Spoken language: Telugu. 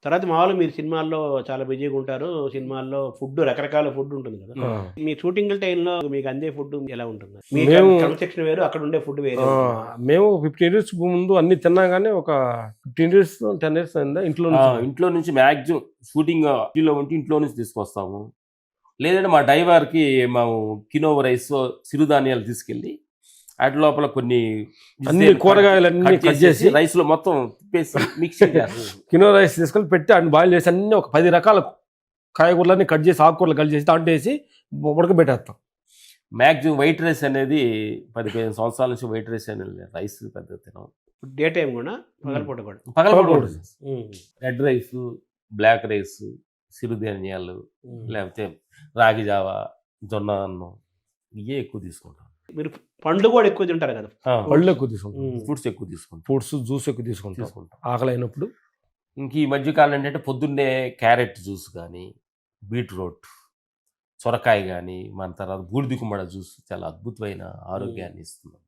తర్వాత మామూలుగా మీరు సినిమాల్లో చాలా బిజీగా ఉంటారు. సినిమాల్లో ఫుడ్ రకరకాల ఫుడ్ ఉంటుంది కదా! ఆ. మీ షూటింగుల టైంలో మీకు అందే ఫుడ్ ఎలా ఉంటుంది? మీ మేము క్రమశిక్షణ వేరు, అక్కడ ఉండే ఫుడ్ వేరే ఆ, ఉంటుందా? మేము 15 ఇయర్స్ ముందు అన్ని తిన్నా కానీ ఒక 15 ఇయర్స్ 10 ఇయర్స్ అయిందా ఇంట్లో నుంచి ఇంట్లో నుంచి మ్యాక్సిమం షూటింగ్ ఇంట్లో ఉంటే ఇంట్లో నుంచి తీసుకొస్తాము. లేదంటే మా డ్రైవర్కి మేము కినోవ రైస్ సిరుధాన్యాలు తీసుకెళ్ళి వాటి లోపల కొన్ని అన్ని కూరగాయలన్నీ కట్ చేసి రైస్ లో మొత్తం తిప్పేసి మిక్సింగ్ చేస్తాం. కినో రైస్ తీసుకొని పెట్టి అన్ని బాయిల్ చేసి అన్ని ఒక 10 రకాల కాయగూరలన్నీ కట్ చేసి ఆకుకూరలు కట్ చేసి దాంట్లో వేసి ఉడకబెట్టేస్తాం. మ్యాక్సిమం వైట్ రైస్ అనేది 15 సంవత్సరాల నుంచి వైట్ రైస్ అనేది రైస్ పెద్ద తినాం. డే టైం కూడా పగలపూట కూడా. పగలపూట ఉమ్. రెడ్ రైస్, బ్లాక్ రైస్, సిరుధాన్యాలు, లేకపోతే రాగి జావా, జొన్న అన్నం ఇవే ఎక్కువ తీసుకుంటాం. మీరు పండ్లు కూడా ఎక్కువ తింటారు కదా? పళ్ళు ఎక్కువ తీసుకుంటాం, ఫ్రూట్స్ ఎక్కువ తీసుకుంటాం. ఫ్రూట్స్ జ్యూస్ ఎక్కువ తీసుకుంటాం ఆకలి అయినప్పుడు. ఇంక ఈ మధ్యకాలం ఏంటంటే పొద్దున్నే క్యారెట్ జ్యూస్ కానీ, బీట్రూట్, సొరకాయ కానీ, మన తర్వాత బూడిద గుమ్మడి జ్యూస్ చాలా అద్భుతమైన ఆరోగ్యాన్ని ఇస్తుంది.